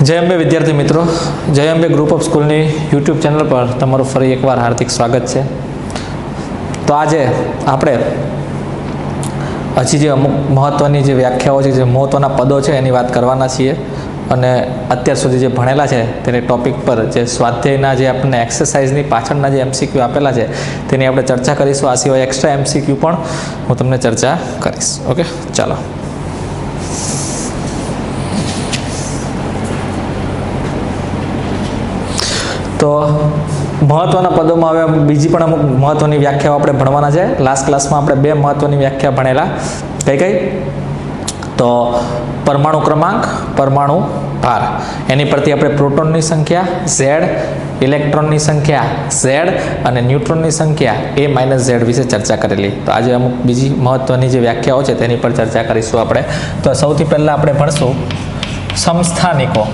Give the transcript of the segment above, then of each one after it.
जय अंबे विद्यार्थी मित्रों, जय Ambe group of school YouTube channel पर तमारू फरी एक बार हार्दिक स्वागत है। तो आज आपणे हजी जे अमुक महत्वनी जे व्याख्याओ छे, जे महत्वना पदों छे एनी वात करवाना छीए अने अत्यार सुधी जे भणेला छे तेने टॉपिक पर जे स्वाध्यायना जे आपने एक्सरसाइजनी पाछळना जे एमसीक्यू आपेला छे तेनी आपणे चर्चा करीशुं। आ सिवाय एक्स्ट्रा एमसीक्यू पण हुं तमने चर्चा करीश। ओके, चलो। तो महत्वना पदों में हवे बीजी पण अमुक महत्वनी व्याख्या आपणे भणवाना छे। लास्ट क्लास में आपणे बे महत्वनी व्याख्या भणेला। कई कई? तो परमाणु क्रमांक, परमाणु भार, एनी परथी आपणे प्रोटोननी संख्या Z, इलेक्ट्रॉननी संख्या Z अने न्यूट्रॉननी संख्या A - Z विषे चर्चा करेली। तो आज अमुक बीजी महत्वनी जे व्याख्याओ छे तेनी पर चर्चा करीशुं आपणे। तो सौथी पहेला आपणे भणशुं समस्थानिको।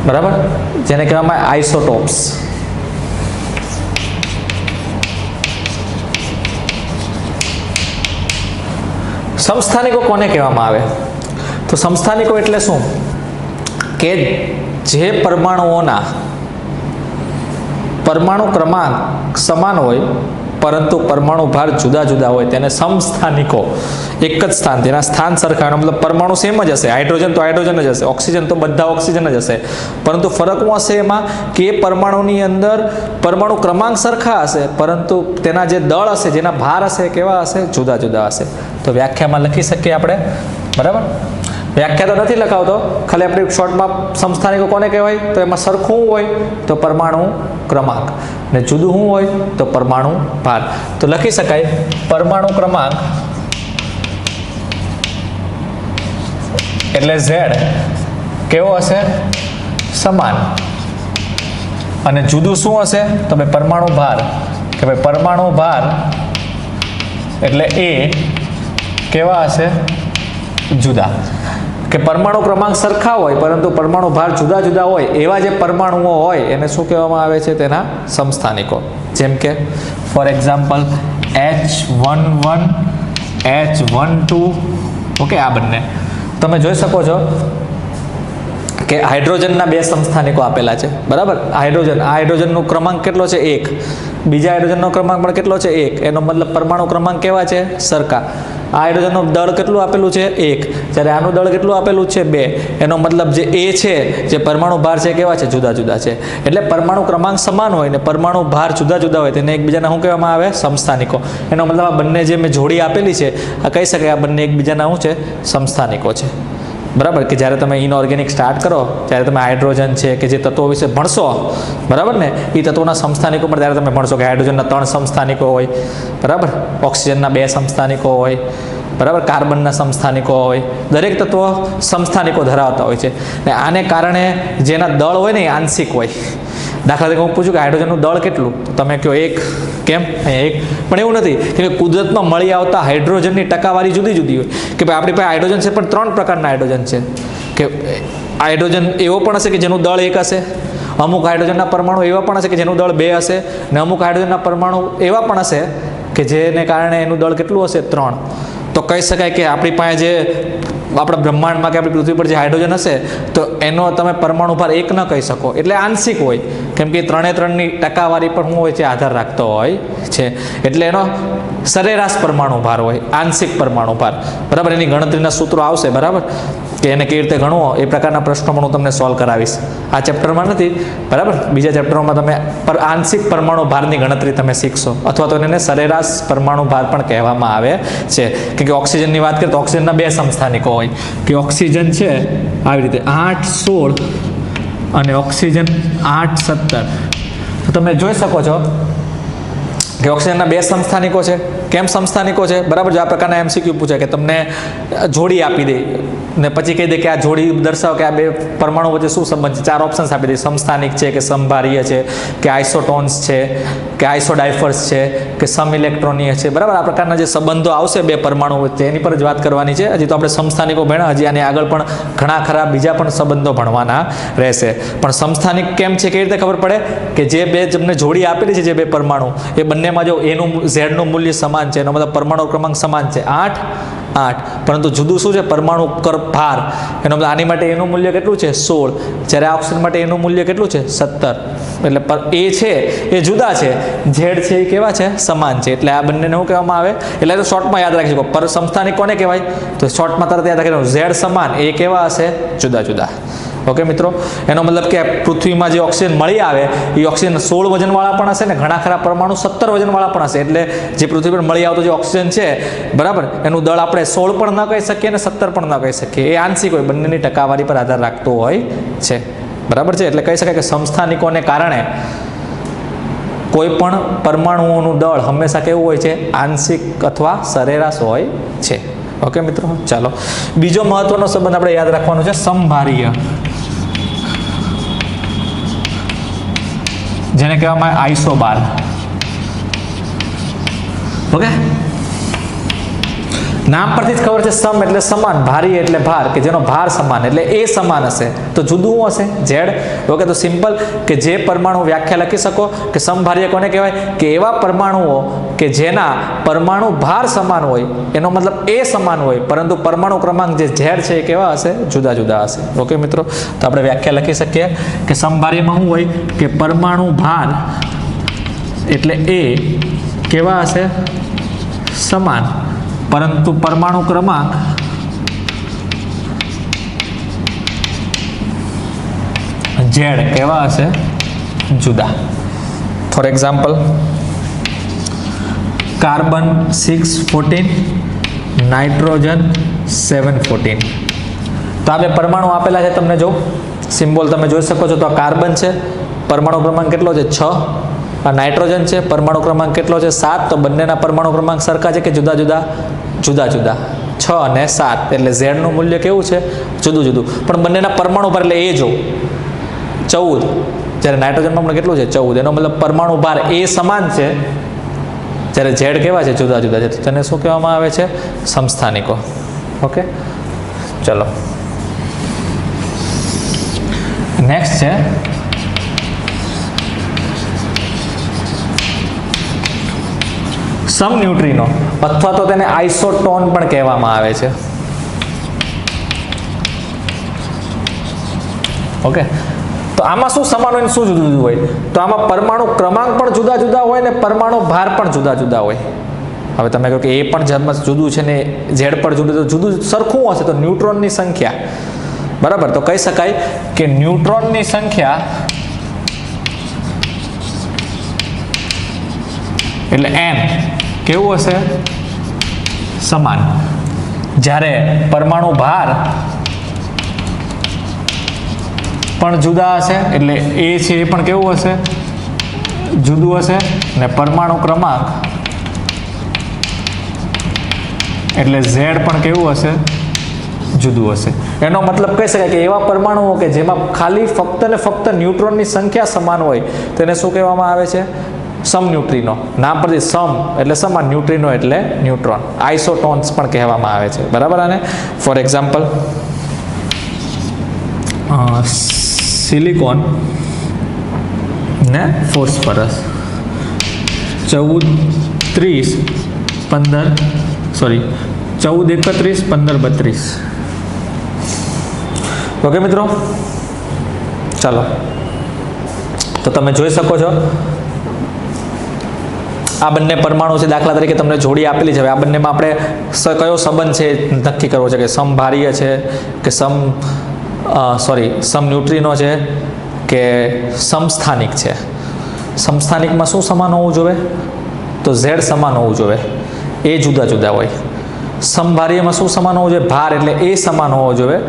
बराबर, जेने कहेवामां आइसोटोप्स। समस्थानिको कोने कहेवामां आवे? तो समस्थानिको एटले शुं के जे परमाणुओना परमाणु क्रमांक समान होय परंतु परमाणु भार जुदा जुदा होय तेने समस्थानिको। एक ज स्थान, तेना स्थान सरखा, मतलब परमाणु सेम ज हशे। हाइड्रोजन तो हाइड्रोजन ज हशे, ऑक्सिजन तो बधा ऑक्सिजन ज हशे, परंतु फरक शुं हशे एमां के परमाणुनी अंदर परमाणु क्रमांक सरखा हशे परंतु तेना जे दळ हशे, जेना भार हशे, केवा हशे, जुदा जुदा हशे। तो व्याख्यामां लखी शकीए आपणे। बराबर, व्याख्या तो नहीं लखावतो, खाली अपने शॉर्ट में समस्थानिको कोने कहेवाय? तो एमां सरखुं होय तो परमाणु क्रमांक ने जुदुं होय तो परमाणु भार। तो लखी शकाय परमाणु क्रमांक एटले Z केवो हशे? समान। अने जुदुं शुं हशे? तो भाई परमाणु भार, के भाई परमाणु भार एटले A केवा हशे? जुदा। के परमाणु क्रमांक सरखा होय परंतु परमाणु भार जुदा जुदा होय एवा जे परमाणुओ होय एने शुं कहेवामां आवे छे? तेना समस्थानिको। जेम के for example H11, H12, okay, आ बंने तमे जोई शको छो के हाइड्रोजनना बे समस्थानिको आपेला छे। बराबर, हाइड्रोजन, आ हाइड्रोजननो क्रमांक केटलो छे? 1। बीजा हाइड्रोजननो क्रमांक पण केटलो छे? 1। एनो मतलब परमाणु क्रमांक केवा छे? सरखा। आ हाइड्रोजननो दळ केटલું આપેલું છે? 1। જ્યારે આનું દળ કેટલું આપેલું છે? 2। એનો મતલબ જે A છે, જે પરમાણુ ભાર છે, કેવા છે? જુદા જુદા છે। એટલે પરમાણુ ક્રમાંક સમાન હોય ને પરમાણુ ભાર જુદા જુદા હોય તેને એકબીજાને શું કહેવામાં આવે? સમસ્થાનિકો। એનો મતલબ આ બંને જે મેં જોડી આપેલી છે આ કહી શકાય આ બંને એકબીજાના શું છે? સમસ્થાનિકો છે। बराबर, कि જ્યારે તમે ઇનઓર્ગેનિક સ્ટાર્ટ કરો ત્યારે તમે હાઇડ્રોજન છે કે જે તત્વો વિશે ભણશો, બરાબર ને, એ તત્વોના સમસ્થાનિકો પર ત્યારે તમે ભણશો કે હાઇડ્રોજનના 3 સમસ્થાનિકો હોય, બરાબર, ઓક્સિજનના 2 સમસ્થાનિકો હોય, બરાબર, કાર્બનના સમસ્થાનિકો હોય, દરેક તત્વો સમસ્થાનિકો ધરાવતા હોય છે। ને આને કારણે જેના દળ હોય ને એ આંશિક હોય। દાખલા તરીકે હું પૂછું કે હાઇડ્રોજનનું દળ કેટલું, તો તમે કહો 1। કેમ? અહીંયા 1, પણ એવું નથી કે કુદરતમાં મળી આવતા હાઇડ્રોજનની ટકાવારી જુદી જુદી હોય કે ભાઈ આપણી પાસે હાઇડ્રોજન છે પણ 3 પ્રકારના હાઇડ્રોજન છે। કે હાઇડ્રોજન એવો પણ હશે કે જેનું દળ 1 હશે, અમુક હાઇડ્રોજનના પરમાણુ એવા પણ હશે કે જેનું દળ 2 હશે, ને અમુક હાઇડ્રોજનના પરમાણુ એવા પણ હશે કે જેને કારણે એનું દળ કેટલું હશે? 3। તો કહી શકાય કે આપણી પાસે જે આપણા બ્રહ્માંડમાં કે આપણી પૃથ્વી પર જે હાઇડ્રોજન હશે તો એનો તમે પરમાણુ ભાર 1 ન કહી શકો, એટલે આંશિક હોય, કેમ કે 3ની ટકાવારી પર શું હોય છે? આધાર રાખતો હોય છે। એટલે એનો સરેરાશ પરમાણુ ભાર હોય, આંશિક પરમાણુ ભાર। બરાબર, એની ગણતરીના સૂત્રો આવશે, બરાબર, કે એને કેવી રીતે ગણવો એ પ્રકારના પ્રશ્નો પણ હું તમને સોલ્વ કરાવીશ। આ ચેપ્ટરમાં નથી, બરાબર, બીજા ચેપ્ટરમાં તમે આંશિક પરમાણુ ભારની ગણતરી તમે શીખશો, અથવા તો એને સરેરાશ પરમાણુ ભાર પણ કહેવામાં આવે છે। કે ઓક્સિજનની વાત કરીએ તો ઓક્સિજનના 2 સમસ્થાનિકો હોય કે ઓક્સિજન છે આવી રીતે 8-16 અને ઓક્સિજન 8-17। તો તમે જોઈ શકો છો કે ઓક્સિજનના 2 સમસ્થાનિકો છે। કેમ સમસ્થાનિકો છે? બરાબર, જો આ પ્રકારના એમસીક્યુ પૂછે કે તમને જોડી આપી દે ને પછી કહી દે કે આ જોડી દર્શાવો કે આ 2 પરમાણુ વચ્ચે શું સંબંધ છે, 4 ઓપ્શન્સ આપી દે, સમસ્થાનિક છે કે સમભારીય છે કે આઇસોટોન્સ છે કે આઇસોડાયફર્સ છે કે સમ ઇલેક્ટ્રોનીય છે। બરાબર, આ પ્રકારના જે સંબંધો આવશે 2 પરમાણુ વચ્ચે એની પર જ વાત કરવાની છે। હજી તો આપણે સમસ્થાનિકો ભણ્યા, હજી આની આગળ પણ ઘણા ખરા બીજા પણ સંબંધો ભણવાના રહેશે। પણ સમસ્થાનિક કેમ છે કેવી રીતે ખબર પડે? કે જે 2 તમને જોડી આપેલી છે, જે 2 પરમાણુ, એ બંને બંનેમાં જો એનું ઝેડનું મૂલ્ય સમાન છે, એનો મતલબ પરમાણુ ક્રમાંક સમાન છે 8 8, પરંતુ જુદું શું છે? પરમાણુ ભાર. એનો મતલબ આની માટે એનું મૂલ્ય કેટલું છે? 16, જ્યારે આ ઓક્સિજન માટે એનું મૂલ્ય કેટલું છે? 17. એટલે એ છે એ જુદા છે, ઝેડ છે એ કેવા છે? સમાન છે. એટલે આ બંનેને શું કહેવામાં આવે? એટલે તો શોર્ટમાં યાદ રાખી શકો. પર સમસ્થાનિક કોને કહેવાય? તો શોર્ટમાં તરત યાદ રાખી શકો, ઝેડ સમાન એ કેવા હશે? જુદા જુદા. ઓકે મિત્રો, એનો મતલબ કે પૃથ્વીમાં જે ઓક્સિજન મળી આવે એ ઓક્સિજન 16 વજનવાળા પણ હશે ને ઘણા ખરા પરમાણુ 17 વજનવાળા પણ હશે. એટલે જે પૃથ્વી પર મળી આવતો જે ઓક્સિજન છે, બરાબર, એનું દળ આપણે 16 પણ ન કહી શકીએ અને 17 પણ ન કહી શકીએ. એ આંશિક હોય, બંનેની ટકાવારી પર આધાર રાખતો હોય છે. બરાબર છે. એટલે કહી શકાય કે સમસ્થાનિકોને કારણે કોઈ પણ પરમાણુઓનું દળ હંમેશા કેવું હોય છે? આંશિક અથવા સરેરાશ હોય છે. ઓકે મિત્રો, ચાલો બીજો મહત્વનો સંબંધ આપણે યાદ રાખવાનો છે, સમભારીય, જેને કહેવામાં આવે આઇસોબાર. ઓકે, નામ પરથી જ ખબર છે, સમ એટલે સમાન, ભારી એટલે ભાર, કે જેનો ભાર સમાન, એટલે એ સમાન હશે. તો જુદું હશે? ઝેડ. ઓકે, તો સિમ્પલ કે જે પરમાણુ વ્યાખ્યા લખી શકો કે સમભારીય કોને કહેવાય? કે એવા પરમાણુઓ કે જેના પરમાણુ ભાર સમાન હોય, એનો મતલબ એ સમાન હોય, પરંતુ પરમાણુ ક્રમાંક જે ઝેડ છે એ કેવા હશે? જુદા જુદા હશે. ઓકે મિત્રો, તો આપણે વ્યાખ્યા લખી શકીએ કે સમભારીયમાં શું હોય? કે પરમાણુ ભાર એટલે એ કેવા હશે? સમાન, પરંતુ પરમાણુ ક્રમાંક ઝેડ કેવા હશે? જુદા. For example, carbon 614, nitrogen 714. તો આ બે પરમાણુ આપેલા છે તમને, જો સિમ્બોલ તમે જોઈ શકો છો. તો આ કાર્બન છે, પરમાણુ ક્રમાંક કેટલો છે? 6. આ નાઇટ્રોજન છે, પરમાણુ ક્રમાંક કેટલો છે? 7. તો બંનેના પરમાણુ ક્રમાંક સરખા છે કે જુદા જુદા? જુદા જુદા. 6 અને 7, એટલે ઝેડનું મૂલ્ય કેવું છે? જુદું જુદું. પણ બંનેના પરમાણુ ભાર એટલે એ જો 14, જ્યારે નાઇટ્રોજનમાં પણ કેટલું છે? 14. એનો મતલબ પરમાણુ ભાર એ સમાન છે, જ્યારે ઝેડ કેવા છે? જુદા જુદા છે. તેને શું કહેવામાં આવે છે? સમસ્થાનિકો. ઓકે, ચલો નેક્સ્ટ છે સમન્યુટ્રિનો, અથવા તો તેને આઇસોટોન પણ કહેવામાં આવે છે. ઓકે, તો આમાં શું સમાન હોય ને શું જુદું જુદું હોય? તો આમાં પરમાણુ ક્રમાંક પણ જુદા જુદા હોય ને પરમાણુ ભાર પણ જુદા જુદા હોય. હવે તમે કહો કે એ પણ જુદું છે ને ઝેડ પણ જુદું સરખું હશે, તો ન્યુટ્રોનની સંખ્યા, બરાબર, તો કહી શકાય કે ન્યુટ્રોનની સંખ્યા એટલે n કેવું હશે? સમાન. જ્યારે પરમાણુ ભાર પણ જુદા હશે, એટલે એ છે એ પણ કેવું હશે? જુદું હશે. ને પરમાણુ ક્રમાંક એટલે ઝેડ પણ કેવું હશે? જુદું હશે. એનો મતલબ કહી શકાય કે એવા પરમાણુઓ કે જેમાં ખાલી ફક્ત ને ફક્ત ન્યુટ્રોનની સંખ્યા સમાન હોય, તેને શું કહેવામાં આવે છે? સમન્યુટ્રિનો. નામ પરથી સમ એટલે સમાન, ન્યુટ્રિનો એટલે ન્યુટ્રોન. આઇસોટોન્સ પણ કહેવામાં આવે છે, બરાબર. આને ફોર એક્ઝામ્પલ, સિલિકોન ને ફોસ્ફરસ 14 30 15 સોરી 14 31 15 32. ઓકે મિત્રો, ચાલો, તો તમે જોઈ શકો છો આ બંને પરમાણુ છે. દાખલા તરીકે તમને જોડી આપેલી છે. હવે આ બંનેમાં આપણે કયો સંબંધ છે નક્કી કરવો છે, કે સમભારીય છે કે સમન્યુટ્રિનો છે કે સમસ્થાનિક છે. સમસ્થાનિકમાં શું સમાન હોવું જોઈએ? તો ઝેડ સમાન હોવું જોઈએ, એ જુદા જુદા હોય. સમભારીયમાં શું સમાન હોવું જોઈએ? ભાર એટલે એ સમાન હોવો જોઈએ,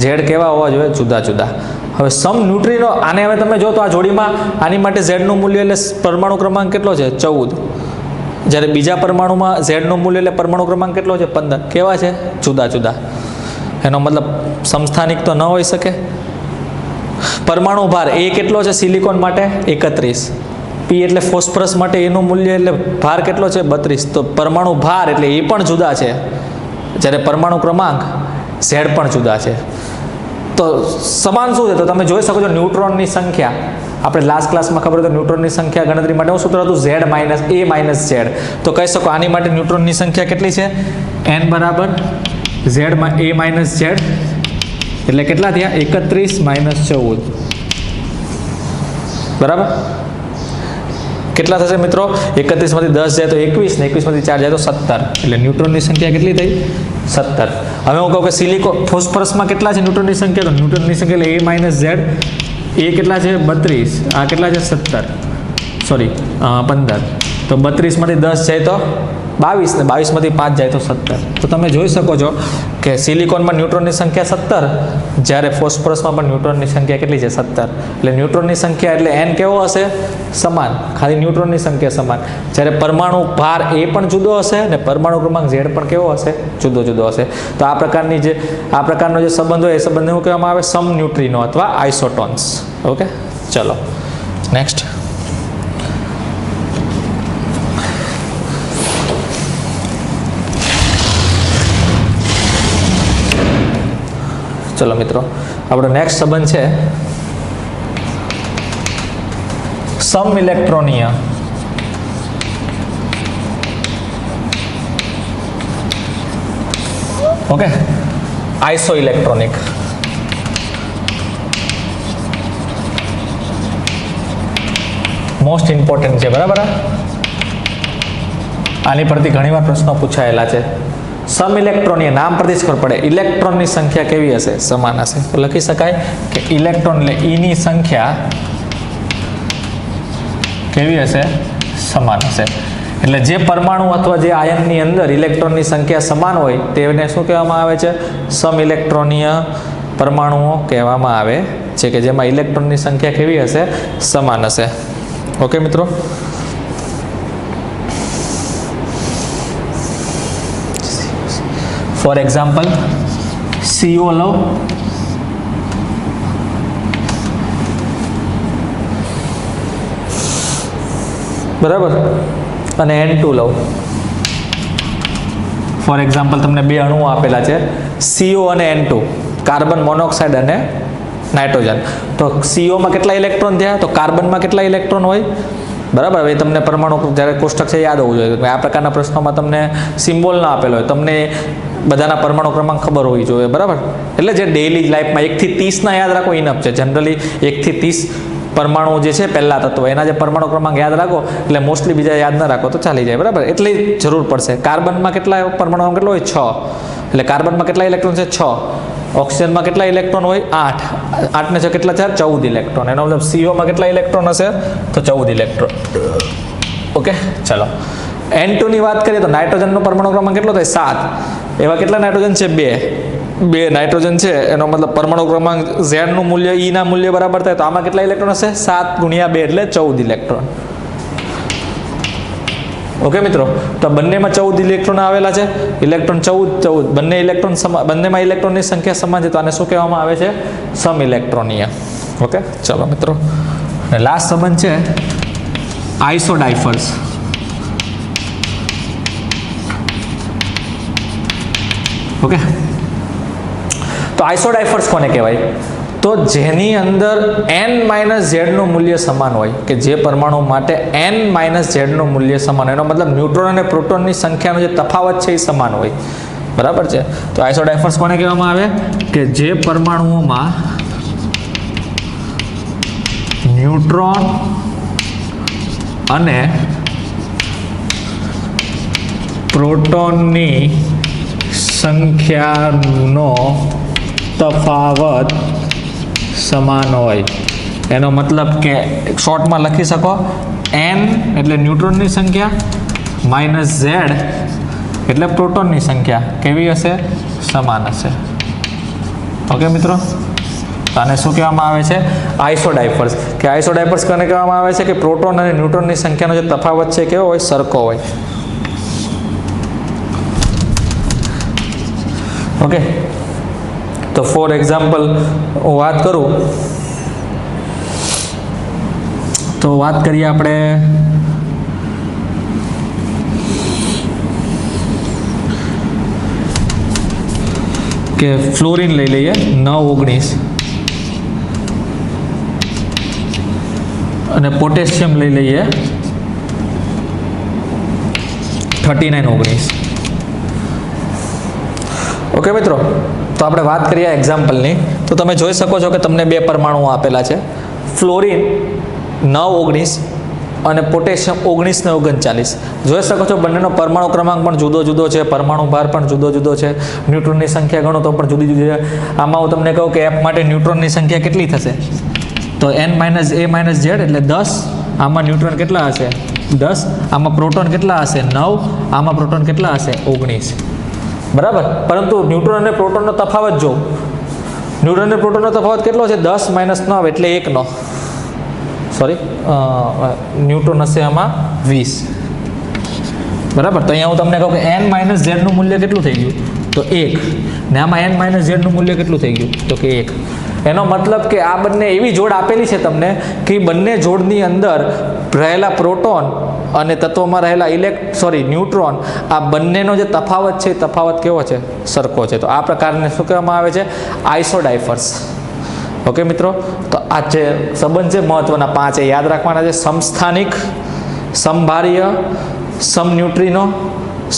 ઝેડ કેવા હોવા જોઈએ? જુદા જુદા. હવે સમન્યુટ્રિનો, આને હવે તમે જો તો આ જોડીમાં આની માટે ઝેડનું મૂલ્ય એટલે પરમાણુ ક્રમાંક કેટલો છે? 14. જ્યારે બીજા પરમાણુમાં ઝેડનું મૂલ્ય એટલે પરમાણુ ક્રમાંક કેટલો છે? 15. કેવા છે? જુદા જુદા. એનો મતલબ સમસ્થાનિક તો ન હોઈ શકે. પરમાણુ ભાર એ કેટલો છે સિલિકોન માટે? 31. પી એટલે ફોસ્ફરસ માટે એનું મૂલ્ય એટલે ભાર કેટલો છે? 32. તો પરમાણુ ભાર એટલે એ પણ જુદા છે, જ્યારે પરમાણુ ક્રમાંક ઝેડ પણ જુદા છે. તો સમાન શું છે? તો તમે જોઈ શકો છો ન્યુટ્રોનની સંખ્યા, આપણે લાસ્ટ ક્લાસમાં ખબર હતું ન્યુટ્રોનની સંખ્યા ગણતરી માટેનું સૂત્ર હતું Z minus A minus Z. તો કહી શકો આની માટે ન્યુટ્રોનની સંખ્યા કેટલી છે? n બરાબર Z A માઇનસ Z, એટલે કેટલા થયા? 31 માઇનસ 14. બરાબર, કેટલા થશે મિત્રો? 31 માંથી 10 જાય તો 21 ને 21 માંથી 4 જાય તો 17. એટલે ન્યુટ્રોનની સંખ્યા કેટલી થઈ? 17. હવે હું કહું કે સિલિકોન ફોસ્ફરસમાં કેટલા છે ન્યુટ્રોનની સંખ્યા? તો ન્યુટ્રોનની સંખ્યા એટલે A માઇનસ Z. એ કેટલા છે? 32. આ કેટલા છે? 17, સોરી 15. તો 32 માંથી 10 જાય તો 22 ને 22 માંથી 5 જાય તો 17. તો તમે જોઈ શકો છો કે સિલિકોનમાં ન્યુટ્રોનની સંખ્યા 17, જ્યારે ફોસ્ફરસમાં પણ ન્યુટ્રોનની સંખ્યા કેટલી છે? 17. એટલે ન્યુટ્રોનની સંખ્યા એટલે n કેવો હશે? સમાન. ખાલી ન્યુટ્રોનની સંખ્યા સમાન. જ્યારે પરમાણુ ભાર એ પણ જુદો હશે ને પરમાણુ ક્રમાંક Z પણ કેવો હશે? જુદો જુદો હશે. તો આ પ્રકારનો જે સંબંધ હોય એ સંબંધને શું કહેવામાં આવે? સમ ન્યુટ્રિનો અથવા આઇસોટોન્સ. ઓકે, ચલો નેક્સ્ટ. ચલો મિત્રો, આપણો નેક્સ્ટ સંબંધ છે સમ ઇલેક્ટ્રોનીય. Okay, isoelectronic. Most important છે. બરાબર, આની પરથી ઘણીવાર પ્રશ્નો પૂછાયેલા છે. સમ ઇલેક્ટ્રોનીય, નામ પરથી જ ખબર પડે ઇલેક્ટ્રોનની સંખ્યા કેવી હશે? સમાન હશે. તો લખી શકાય કે ઇલેક્ટ્રોન એટલે ઈની સંખ્યા કેવી હશે? સમાન હશે. એટલે જે પરમાણુ અથવા જે આયનની અંદર ઇલેક્ટ્રોનની સંખ્યા સમાન હોય તેને શું કહેવામાં આવે છે? સમ ઇલેક્ટ્રોનીય પરમાણુઓ કહેવામાં આવે છે, કે જેમાં ઇલેક્ટ્રોનની સંખ્યા કેવી હશે? સમાન હશે. ઓકે મિત્રો, ફોર એક્ઝામ્પલ CO લો, બરાબર, અને N2 લો. ફોર એક્ઝામ્પલ તમને બે અણુઓ આપેલા છે CO અને N2, કાર્બન મોનોક્સાઇડ અને નાઇટ્રોજન. તો CO માં કેટલા ઇલેક્ટ્રોન થયા? તો કાર્બનમાં કેટલા ઇલેક્ટ્રોન હોય? બરાબર, હવે તમને પરમાણુ જ્યારે કોષ્ટક છે યાદ હોવું જોઈએ. આ પ્રકારના પ્રશ્નોમાં તમને સિમ્બોલ ના આપેલો હોય, તમને બધાના પરમાણુ ક્રમાંક ખબર હોવી જોઈએ. બરાબર, એટલે જે ડેઇલી લાઈફમાં 1 થી 30 ના યાદ રાખો ઇનફ છે. જનરલી 1 થી 30 પરમાણુ જે છે પહેલા તત્વ, એના જે પરમાણુ ક્રમાંક યાદ રાખો, એટલે મોસ્ટલી બીજા યાદ ના રાખો તો ચાલી જાય. બરાબર, એટલી જરૂર પડશે. કાર્બનમાં કેટલા પરમાણુ કેટલો હોય? 6. એટલે કાર્બનમાં કેટલા ઇલેક્ટ્રોન છે? 6. ઓક્સિજનમાં કેટલા ઇલેક્ટ્રોન હોય? 8. 8 ને 6 કેટલા છે? 14 ઇલેક્ટ્રોન. એનો મતલબ CO માં કેટલા ઇલેક્ટ્રોન હશે? તો 14 ઇલેક્ટ્રોન. ઓકે, ચલો N2 ની વાત કરીએ તો નાઇટ્રોજનનો પરમાણુ ક્રમાંક કેટલો થાય? 7. એવા કેટલા નાઇટ્રોજન છે? 2 નાઇટ્રોજન છે. એનો મતલબ પરમાણુ ક્રમાંક Z નું મૂલ્ય E ના મૂલ્ય બરાબર થાય. તો આમાં કેટલા ઇલેક્ટ્રોન હશે? 7 ગુણ્યા 2 એટલે 14 ઇલેક્ટ્રોન. ઓકે મિત્રો, તો બંનેમાં 14 ઇલેક્ટ્રોન આવેલા છે. ઇલેક્ટ્રોન 14 બંને ઇલેક્ટ્રોન બંનેમાં ઇલેક્ટ્રોનની સંખ્યા સમાન છે. તો આને શું કહેવામાં આવે છે? સમ ઇલેક્ટ્રોનીય. ઓકે, ચલો મિત્રો, લાસ્ટ સંબંધ છે આઇસોડાઇફર્સ. ઓકે, તો આઇસોડાઇફર્સ કોને કહેવાય? તો જેની અંદર n-Z નું મૂલ્ય સમાન હોય, કે જે પરમાણુ માટે n-Z નું મૂલ્ય સમાન, એનો મતલબ ન્યુટ્રોન અને પ્રોટોનની સંખ્યાનો જે તફાવત છે એ સમાન હોય. બરાબર છે. તો આઇસોડાઇફર્સ કોને કહેવામાં આવે? કે જે પરમાણુઓમાં ન્યુટ્રોન અને પ્રોટોનની સંખ્યાનો તફાવત સમાન હોય. એનો મતલબ કે શોર્ટમાં લખી શકો n એટલે ન્યુટ્રોનની સંખ્યા માઇનસ Z એટલે પ્રોટોનની સંખ્યા કેવી હશે? સમાન હશે. ઓકે મિત્રો, તો આને શું કહેવામાં આવે છે? આઇસોડાઇફર્સ. કે આઇસોડાઇફર્સ કોને કહેવામાં આવે છે? કે પ્રોટોન અને ન્યુટ્રોનની સંખ્યાનો જે તફાવત છે કેવો હોય? સરખો હોય. ઓકે, તો ફોર એક્ઝામ્પલ હું વાત કરું તો વાત કરીએ આપણે કે ફ્લોરિન લઈ લઈએ 9, 19 અને પોટેશિયમ લઈ લઈએ 39, 19. ઓકે મિત્રો, તો આપણે વાત કરીએ એક્ઝામ્પલની. તો તમે જોઈ શકો છો કે તમને બે પરમાણુઓ આપેલા છે, ફ્લોરિન 9, 19 અને પોટેશિયમ 19 ને 39. જોઈ શકો છો બંનેનો પરમાણુ ક્રમાંક પણ જુદો જુદો છે, પરમાણુ ભાર પણ જુદો જુદો છે, ન્યુટ્રોનની સંખ્યા ગણો તો પણ જુદી જુદી છે. આમાં હું તમને કહું કે F માટે ન્યુટ્રોનની સંખ્યા કેટલી થશે, તો n - a - z એટલે 10. આમાં ન્યુટ્રોન કેટલા હશે, 10. આમાં પ્રોટોન કેટલા હશે, 9. આમાં પ્રોટોન કેટલા હશે, 19. બરાબર. પરંતુ ન્યુટ્રોન અને પ્રોટોનનો તફાવત જો, ન્યુટ્રોન અને પ્રોટોનનો તફાવત કેટલો છે, 10 - 9 એટલે 1 સોરી ન્યુટ્રોન હશે આમાં 20. બરાબર. તો અહીંયા હું તમને કહું કે n - z નું મૂલ્ય કેટલું થઈ ગયું, તો 1. ને આમાં n - z નું મૂલ્ય કેટલું થઈ ગયું, તો કે 1. એનો મતલબ કે આ બંને એવી જોડ આપેલી છે તમને કે બંને જોડની અંદર રહેલા પ્રોટોન અને તત્વોમાં રહેલા ન્યુટ્રોન, આ બંનેનો જે તફાવત છે, તફાવત કેવો છે, સરખો છે. તો આ પ્રકારને શું કહેવામાં આવે છે, આઇસોડાયફર્સ. ઓકે મિત્રો, તો આ જે સંબંધ છે મહત્વના 5 એ યાદ રાખવાના છે. સમસ્થાનિક, સમભારીય, સમન્યુટ્રિનો,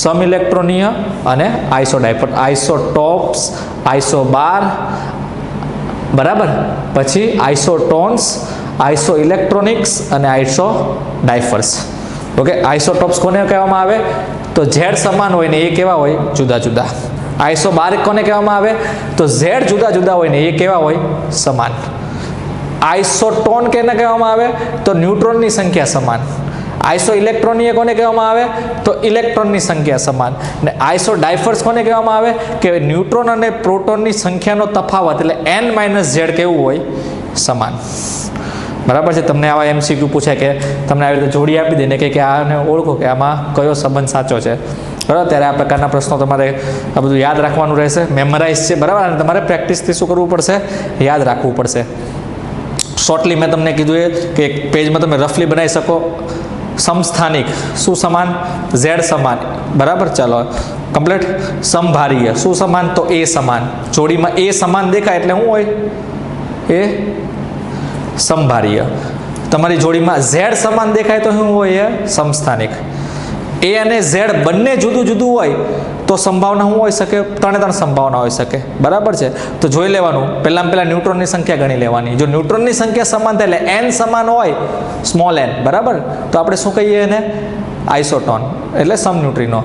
સમઇલેક્ટ્રોનીય અને આઇસોડાયફર. આઇસોટોપ્સ, આઇસોબાર, બરાબર. પછી આઇસોટોન્સ, આઇસો ઇલેક્ટ્રોનિક્સ અને આઇસોડાયફર્સ. ઓકે, આઇસોટોપ્સ કોને કહેવામાં આવે, તો ઝેડ સમાન હોય ને એ કેવા હોય, જુદા જુદા. આઇસોબારિક કોને કહેવામાં આવે, તો ઝેડ જુદા જુદા હોય ને એ કેવા હોય, સમાન. આઇસોટોન કેને કહેવામાં આવે, તો ન્યુટ્રોનની સંખ્યા સમાન. આઇસો ઇલેક્ટ્રોનીય કોને કહેવામાં આવે, તો ઇલેક્ટ્રોનની સંખ્યા સમાન. ને આઇસોડાયફર્સ કોને કહેવામાં આવે, કે ન્યુટ્રોન અને પ્રોટોનની સંખ્યાનો તફાવત એટલે n - z કેવું હોય, સમાન. બરાબર છે. તમને આવા MCQ પૂછે કે તમને આવી રીતે જોડી આપી દે ને કે આને ઓળખો કે આમાં કયો સંબંધ સાચો છે, બરાબર. ત્યારે આ પ્રકારના પ્રશ્નો તમારે આ બધું યાદ રાખવાનું રહેશે, મેમરાઇઝ છે, બરાબર. અને તમારે પ્રેક્ટિસથી શું કરવું પડશે, યાદ રાખવું પડશે. શોર્ટલી મેં તમને કીધું એ કે એક પેજમાં તમે રફલી બનાવી શકો. સમસ્થાનિક શું સમાન, z સમાન, બરાબર. ચાલો કમ્પ્લીટ. સમભારીય શું સમાન, તો a સમાન. જોડીમાં a સમાન દેખાય એટલે શું હોય, એ સમભારીય. તમારી જોડીમાં z સમાન દેખાય તો શું હોય, એ સમસ્થાનિક. a અને z બંને જુદું જુદું હોય તો સંભાવના શું હોઈ શકે, 3 સંભાવના હોઈ શકે, બરાબર છે. તો જોઈ લેવાનું, પહેલા ન્યુટ્રોનની સંખ્યા ગણી લેવાની. જો ન્યુટ્રોનની સંખ્યા સમાન થાય એટલે n સમાન હોય, સ્મોલ n, બરાબર, તો આપણે શું કહીએ એને, આઇસોટોન એટલે સમન્યુટ્રિનો.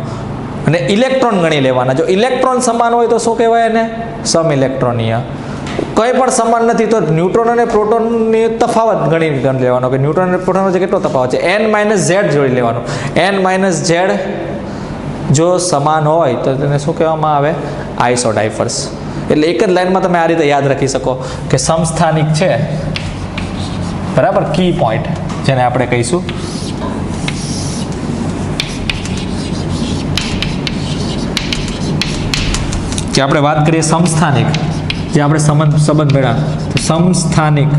અને ઇલેક્ટ્રોન ગણી લેવાના. જો ઇલેક્ટ્રોન સમાન હોય તો શું કહેવાય એને, સમઇલેક્ટ્રોનીય. કંઈ પણ સમાન નથી તો ન્યુટ્રોન અને પ્રોટોનની તફાવત ગણી લેવાનો કે ન્યુટ્રોન અને પ્રોટોન વચ્ચે કેટલો તફાવત છે, n - z જોડી લેવાનો. n - z જો સમાન હોય તો તેને શું કહેવામાં આવે, આઇસોડાયફર્સ. એટલે એક જ લાઈનમાં તમે આ રીતે યાદ રાખી શકો કે સમસ્થાનિક છે, બરાબર, કી પોઈન્ટ જેને આપણે કહીશું. કે આપણે વાત કરીએ સમસ્થાનિક, જે આપણે સંબંધ મેળવ્યા, તો સમસ્થાનિક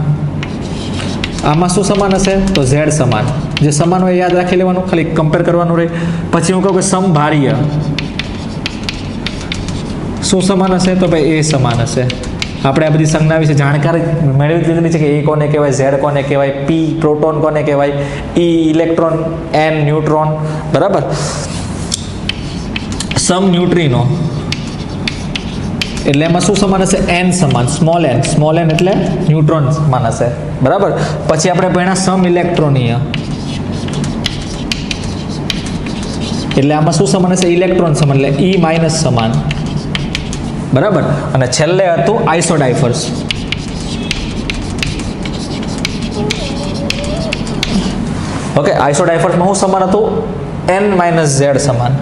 આમાં શું સમાન હશે, તો z સમાન. જે સમાન હોય યાદ રાખી લેવાનું, ખાલી કમ્પેર કરવાનું રહે. પછી હું કહું કે સમભારીય શું સમાન હશે, તો ભાઈ a સમાન હશે. આપણે આ બધી સંજ્ઞા વિશે જાણકારી મેળવી લીધેલી છે કે a કોને કહેવાય, z કોને કહેવાય, p પ્રોટોન કોને કહેવાય, e ઇલેક્ટ્રોન, n ન્યુટ્રોન, બરાબર. સમન્યુટ્રિનો એટલે એમાં શું સમાન હશે, n સમાન, સ્મોલ n એટલે ન્યુટ્રોન સમાન હશે, બરાબર. પછી આપણે ભણ્યા સમઇલેક્ટ્રોનીય એટલે આમાં શું સમાન હશે, ઇલેક્ટ્રોન સમાન એટલે e - સમાન, બરાબર. અને છેલ્લે હતું આઇસોડાયફર્સ. ઓકે, આઇસોડાયફર્સમાં શું સમાન હતું, n - z સમાન,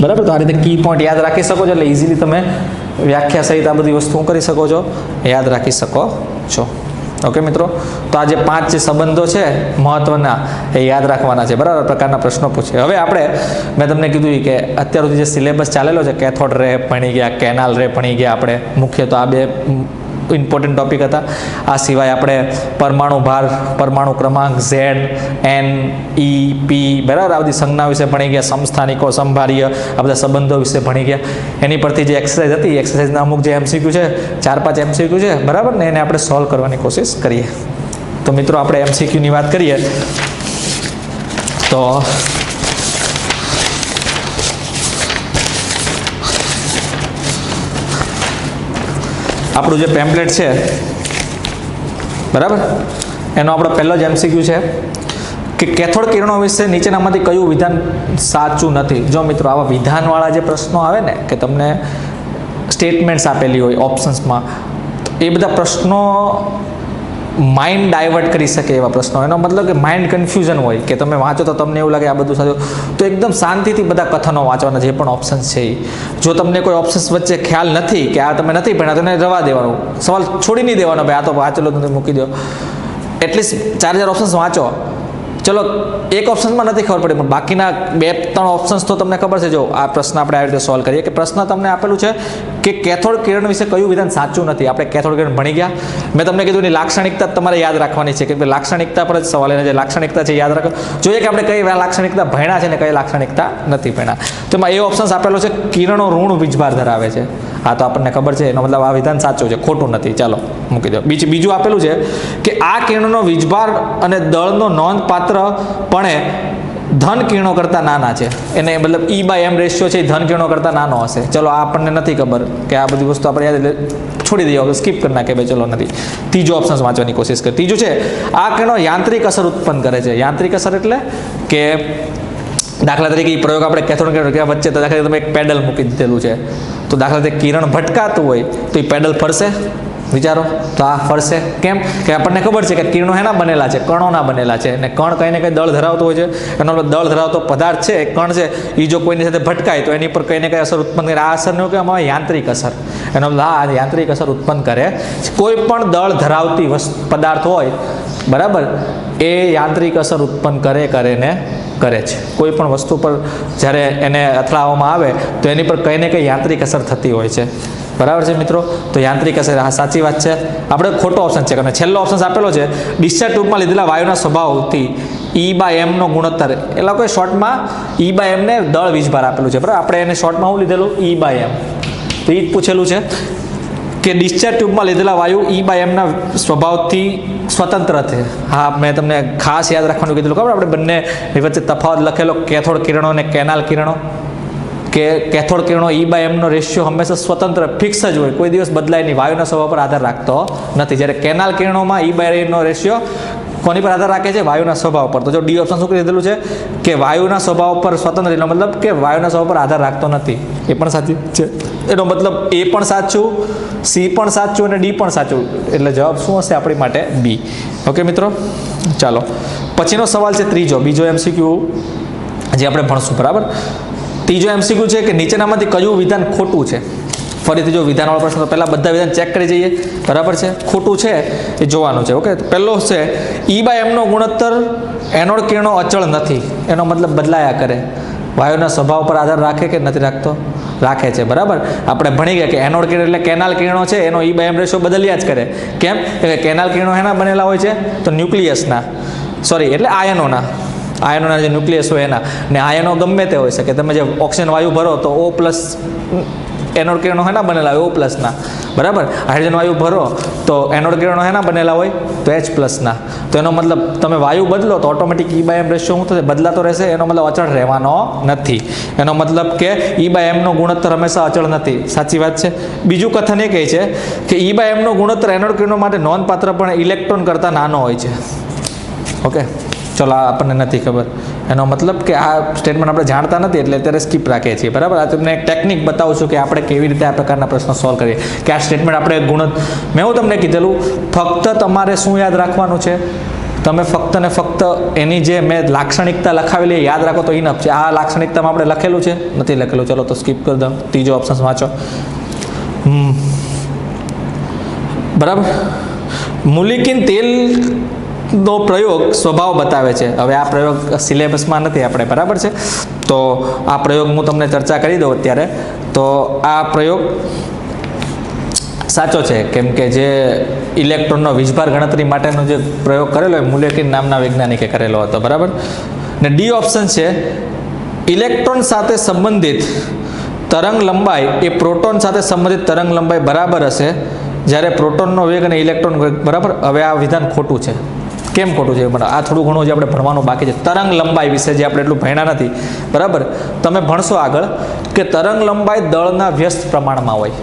બરાબર. તો આ રીતે કી પોઈન્ટ યાદ રાખી શકો છો, એટલે ઇઝીલી તમે વ્યાખ્યા સહિત આ બધી વસ્તુ કરી શકો છો, યાદ રાખી શકો છો. ઓકે મિત્રો, તો આ જે 5 જે સંબંધો છે મહત્વના એ યાદ રાખવાના છે, બરાબર. પ્રકારના પ્રશ્નો પૂછે. હવે આપણે મેં તમને કીધું કે અત્યાર સુધી જે સિલેબસ ચાલેલો છે, કેથોડ રે ભણી ગયા, કેનાલ રે ભણી ગયા આપણે, મુખ્ય તો આ બે ઇમ્પોર્ટન્ટ ટોપિક હતા. આ સિવાય આપણે પરમાણુ ભાર, પરમાણુ ક્રમાંક, ઝેડ, એન, ઈ, પી, બરાબર આ બધી સંજ્ઞા વિશે ભણી ગયા, સમસ્થાનિકો, સંભાર્ય, આ બધા સંબંધો વિશે ભણી ગયા. એની પરથી જે એક્સરસાઇઝ હતી, એક્સરસાઇઝના અમુક જે MCQ છે, 4-5 MCQ છે, બરાબર ને, એને આપણે સોલ્વ કરવાની કોશિશ કરીએ. તો મિત્રો આપણે MCQની વાત કરીએ તો આપણું જે પેમ્પલેટ છે, બરાબર, એનો આપણો પહેલો જ MCQ છે કે કેથોડ કિરણો વિશે નીચેનામાંથી કયું વિધાન સાચું નથી. જો મિત્રો આવા વિધાનવાળા જે પ્રશ્નો આવે ને, કે તમને સ્ટેટમેન્ટ્સ આપેલી હોય ઓપ્શન્સમાં, એ બધા પ્રશ્નો માઇન્ડ ડાયવર્ટ કરી શકે એવા પ્રશ્નો. એનો મતલબ કે માઇન્ડ કન્ફ્યુઝન હોય, કે તમે વાંચો તો તમને એવું લાગે આ બધું સાચું, તો એકદમ શાંતિથી બધા કથનો વાંચવાના, જે પણ ઓપ્શન્સ છે એ. જો તમને કોઈ ઓપ્શન્સ વચ્ચે ખ્યાલ નથી કે આ તમે નથી ભણ્યા, તો એને રવા દેવાનું, સવાલ છોડી નહીં દેવાનો, ભાઈ આ તો વાંચેલો તમે મૂકી દો. એટલીસ્ટ 4-4 ઓપ્શન્સ વાંચો. ચલો એક ઓપ્શનમાં નથી ખબર પડી, પણ બાકીના 2-3 ઓપ્શન્સ તો તમને ખબર છે. જો આ પ્રશ્ન આપણે આવી રીતે સોલ્વ કરીએ કે પ્રશ્ન તમને આપેલું છે કે કેથોડ કિરણ વિશે કયું વિધાન સાચું નથી. આપણે કેથોડ કિરણ ભણી ગયા, મેં તમને કીધું એની લાક્ષણિકતા તમારે યાદ રાખવાની છે, કે લાક્ષણિકતા પર જ સવાલ, એને જે લાક્ષણિકતા છે યાદ રાખો. જોઈએ કે આપણે કઈ લાક્ષણિકતા ભણ્યા છે ને કઈ લાક્ષણિકતા નથી ભણ્યા. તો એમાં એ ઓપ્શન્સ આપેલો છે કિરણો ઋણ વીજભાર ધરાવે છે. હા, તો આપણને ખબર છે, એનો મતલબ આ વિધાન સાચું છે, ખોટું નથી. ચાલો મૂકી દો. બીજું આપેલું છે કે આ કિરણોનો વીજભાર અને દળનો નોંધપાત્રપણે ધન કિરણો કરતાં નાના છે. એને મતલબ E/m રેશિયો છે એ ધન કિરણો કરતાં નાનો હશે. ચલો આ આપણને નથી ખબર, કે આ બધી વસ્તુ આપણે યાદ છોડી દઈએ, સ્કીપ કરી નાખીએ, ભાઈ ચલો નથી. ત્રીજો ઓપ્શન વાંચવાની કોશિશ કરીએ. ત્રીજું છે આ કિરણો યાંત્રિક અસર ઉત્પન્ન કરે છે. યાંત્રિક અસર એટલે કે દાખલા તરીકે એ પ્રયોગ આપણે કેથોડ કિરણ વચ્ચે, તો દાખલા તમે એક પેડલ મૂકી દીધેલું છે, તો દાખલા તરીકે કિરણ ભટકાતું હોય તો એ પેડલ ફરશે, વિચારો, તો આ ફરશે. કેમ કે આપણને ખબર છે કે કિરણો એના બનેલા છે, કણોના બનેલા છે, અને કણ કંઈ ને કંઈ દળ ધરાવતો હોય છે. એનો દળ ધરાવતો પદાર્થ છે, કણ છે, એ જો કોઈની સાથે ભટકાય તો એની પર કંઈ ને કંઈ અસર ઉત્પન્ન કરે. આ અસરને કહેવામાં આવે યાંત્રિક અસર. એનો આ યાંત્રિક અસર ઉત્પન્ન કરે. કોઈ પણ દળ ધરાવતી પદાર્થ હોય, બરાબર, એ યાંત્રિક અસર ઉત્પન્ન કરે છે. કોઈ પણ વસ્તુ પર જ્યારે એને અથડાવવામાં આવે તો એની પર કંઈ ને કંઈ યાંત્રિક અસર થતી હોય છે. બરાબર છે મિત્રો? તો યાંત્રિક અસર, હા સાચી વાત છે. આપણે ખોટો ઓપ્શન છે, અને છેલ્લો ઓપ્શન આપેલો છે ડિસ્ચાર્જ ટ્યુબમાં લીધેલા વાયુના સ્વભાવથી E/m નો ગુણોત્તર. એ લોકોએ શોર્ટમાં E/m ને દળ વીજભાર આપેલું છે, બરાબર. આપણે એને શોર્ટમાં શું લીધેલું? E/m. તો એ જ પૂછેલું છે કે ડિસ્ચાર્જ ટ્યુબમાં લીધેલા વાયુ E/m ના સ્વભાવથી સ્વતંત્ર છે. હા, મેં તમને ખાસ યાદ રાખવાનું કીધેલું, ખબર આપણે બંને વચ્ચે તફાવત લખેલો, કેથોડ કિરણો અને કેનાલ કિરણો. કે કેથોડ કિરણો E/m નો રેશિયો હંમેશા સ્વતંત્ર ફિક્સ જ હોય, કોઈ દિવસ બદલાય નહીં, વાયુના સ્વભાવ પર આધાર રાખતો નથી. જ્યારે કેનાલ કિરણોમાં E/m નો રેશિયો કોની પર આધાર રાખે છે? વાયુના સ્વભાવ પર. તો જો ડી ઓપ્શન શું કરી દીધેલું છે કે વાયુના સ્વભાવ પર સ્વતંત્ર, એનો મતલબ કે વાયુના સ્વભાવ પર આધાર રાખતો નથી. એ પણ સાચું છે. એનો મતલબ એ પણ સાચું, સી પણ સાચું અને ડી પણ સાચું. એટલે જવાબ શું હશે આપણી માટે? બી. ઓકે મિત્રો, ચાલો પછીનો સવાલ છે ત્રીજો, બીજો MCQ જે આપણે ભણશું, બરાબર. ત્રીજો MCQ છે કે નીચેનામાંથી કયું વિધાન ખોટું છે. ફરીથી જો વિધાનવાળો પ્રશ્ન, તો પહેલાં બધા વિધાન ચેક કરી જઈએ, બરાબર છે. ખોટું છે એ જોવાનું છે. ઓકે, પહેલો છે E/m નો ગુણોત્તર એનોડ કિરણો અચળ નથી. એનો મતલબ બદલાયા કરે. વાયુના સ્વભાવ પર આધાર રાખે કે નથી રાખતો? રાખે છે, બરાબર. આપણે ભણી ગયા કે એનોડ કિરણ એટલે કેનાલ કિરણો છે, એનો E/m રેશિયો બદલ્યા જ કરે. કેમ કે કેનાલ કિરણો એના બનેલા હોય છે, તો ન્યુક્લિયસના, સોરી એટલે આયનોના જે ન્યુક્લિયસ હોય એના. ને આયનો ગમે તે હોય શકે. તમે જે ઓક્સિજન વાયુ ભરો તો O+ એનોડ કિરણો એના બનેલા હોય, O+ ના, બરાબર. હાઇડ્રોજન વાયુ ભરો તો એનોડ કિરણો એના બનેલા હોય, તો H+ ના. તો એનો મતલબ તમે વાયુ બદલો તો ઓટોમેટિક E/m રેશિયો શું થશે? બદલાતો રહેશે. એનો મતલબ અચળ રહેવાનો નથી. એનો મતલબ કે E/m નો ગુણોત્તર હંમેશા અચળ નથી. સાચી વાત છે. બીજું કથન એ કહે છે કે E/m નો ગુણોત્તર એનોડ કિરણો માટે નોંધપાત્ર પણ ઇલેક્ટ્રોન કરતાં નાનો હોય છે. ઓકે, ચલો આ આપણને નથી ખબર. એનો મતલબ કે આ સ્ટેટમેન્ટ આપણે જાણતા નથી, એટલે અત્યારે સ્કીપ રાખીએ છીએ, બરાબર. આ તમને એક ટેકનિક બતાવું છું કે આપણે કેવી રીતે આ પ્રકારના પ્રશ્નો સોલ્વ કરીએ. કે આ સ્ટેટમેન્ટ આપણે મેં હું તમને કીધેલું, ફક્ત તમારે શું યાદ રાખવાનું છે? તમે ફક્ત ને ફક્ત એની જે મેં લાક્ષણિકતા લખાવેલી યાદ રાખો તો ઇનફ છે. આ લાક્ષણિકતામાં આપણે લખેલું છે? નથી લખેલું. ચલો તો સ્કીપ કરી દો. ત્રીજો ઓપ્શન વાંચો, બરાબર. મુલિકિન તેલ નો પ્રયોગ સ્વભાવ બતાવે છે. હવે આ પ્રયોગ સિલેબસમાં નથી આપણે, બરાબર છે. તો આ પ્રયોગ હું તમને ચર્ચા કરી દઉં અત્યારે. તો આ પ્રયોગ સાચો છે, કેમ કે જે ઇલેક્ટ્રોનનો વીજભાર ગણતરી માટેનો જે પ્રયોગ કરેલો હોય મુલેકિન નામના વૈજ્ઞાનિકે કરેલો હતો, બરાબર. ને ડી ઓપ્શન છે ઇલેક્ટ્રોન સાથે સંબંધિત તરંગ લંબાઈ એ પ્રોટોન સાથે સંબંધિત તરંગ લંબાઈ બરાબર હશે જ્યારે પ્રોટોનનો વેગ અને ઇલેક્ટ્રોન વેગ બરાબર. હવે આ વિધાન ખોટું છે. કેમ ખોટું છે? આ થોડું ઘણું જે આપણે ભણવાનું બાકી છે તરંગ લંબાઈ વિશે, જે આપણે એટલું ભણ્યા નથી, બરાબર. તમે ભણશો આગળ કે તરંગ લંબાઈ દળના વ્યસ્ત પ્રમાણમાં હોય,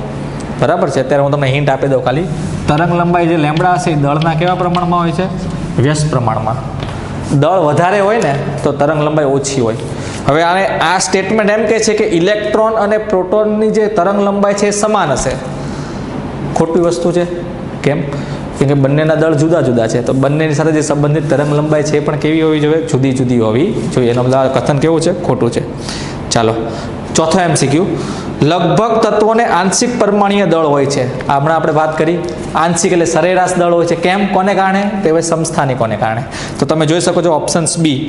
બરાબર છે. અત્યારે હું તમને હિન્ટ આપી દઉં ખાલી. તરંગ લંબાઈ જે લેમ્બડા હશે એ દળના કેવા પ્રમાણમાં હોય છે? વ્યસ્ત પ્રમાણમાં. દળ વધારે હોય ને તો તરંગ લંબાઈ ઓછી હોય. હવે આને આ સ્ટેટમેન્ટ એમ કહે છે કે ઇલેક્ટ્રોન અને પ્રોટોનની જે તરંગ લંબાઈ છે એ સમાન હશે. ખોટી વસ્તુ છે. કેમ? કેમ કે બંનેના દળ જુદા જુદા છે, તો બંનેની સાથે જે સંબંધિત તરંગ લંબાઈ છે એ પણ કેવી હોવી જોઈએ? જુદી જુદી હોવી જોઈએ. એનો મતલબ કથન કેવું છે? ખોટું છે. ચાલો ચોથો MCQ. લગભગ તત્વોને આંશિક પરમાણ્વીય દળ હોય છે. હમણાં આપણે વાત કરી આંશિક એટલે સરેરાશ દળ હોય છે. કેમ? કોને કારણે? તે હવે સમસ્થાનિકોને કારણે. તો તમે જોઈ શકો છો ઓપ્શન્સ બી,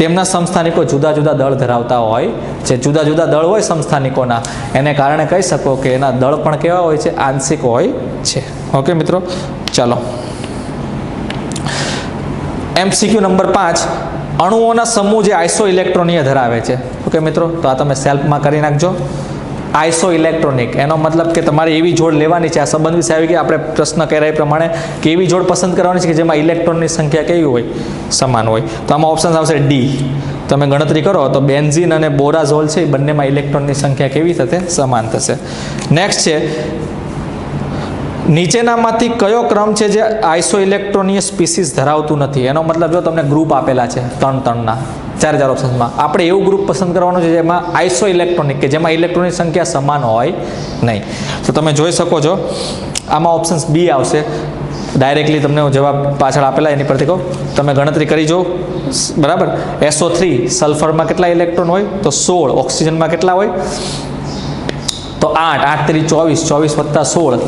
તેમના સમસ્થાનિકો જુદા જુદા દળ ધરાવતા હોય છે. જુદા જુદા દળ હોય સમસ્થાનિકોના, એને કારણે કહી શકો કે એના દળ પણ કેવા હોય છે? આંશિક હોય છે. ઓકે મિત્રો, ચાલો MCQ નંબર 5. અણુઓના સમૂહ જે આઇસો ઇલેક્ટ્રોનીય ધરાવે છે. ઓકે મિત્રો, તો આ તમે સેલ્ફમાં કરી નાખજો. આઇસો ઇલેક્ટ્રોનિક એનો મતલબ કે તમારે એવી જોડ લેવાની છે. આ સંબંધ વિશે આવી ગયા. આપણે પ્રશ્ન કર્યા એ પ્રમાણે કે એવી જોડ પસંદ કરવાની છે કે જેમાં ઇલેક્ટ્રોનની સંખ્યા કેવી હોય? સમાન હોય. તો આમાં ઓપ્શન આવશે ડી. તમે ગણતરી કરો તો બેન્ઝીન અને બોરાઝોલ છે એ બંનેમાં ઇલેક્ટ્રોનની સંખ્યા કેવી થશે? સમાન થશે. નેક્સ્ટ છે નીચેનામાંથી કયો ક્રમ છે જે આઇસો ઇલેક્ટ્રોનીય સ્પીસીસ ધરાવતું નથી? એનો મતલબ જો તમને ગ્રુપ આપેલા છે ત્રણના 4 ઓપ્શન્સમાં, આપણે એવું ગ્રુપ પસંદ કરવાનું છે જેમાં આઇસો ઇલેક્ટ્રોનિક, કે જેમાં ઇલેક્ટ્રોનની સંખ્યા સમાન હોય નહીં. તો તમે જોઈ શકો છો આમાં ઓપ્શન્સ બી આવશે. ડાયરેક્ટલી તમને જવાબ પાછળ આપેલા એની પરથી કહું, તમે ગણતરી કરી જો, બરાબર. SO3 સલ્ફરમાં કેટલા ઇલેક્ટ્રોન હોય? તો 16. ઓક્સિજનમાં કેટલા હોય? તો 8, 8 × 24, 24 + 16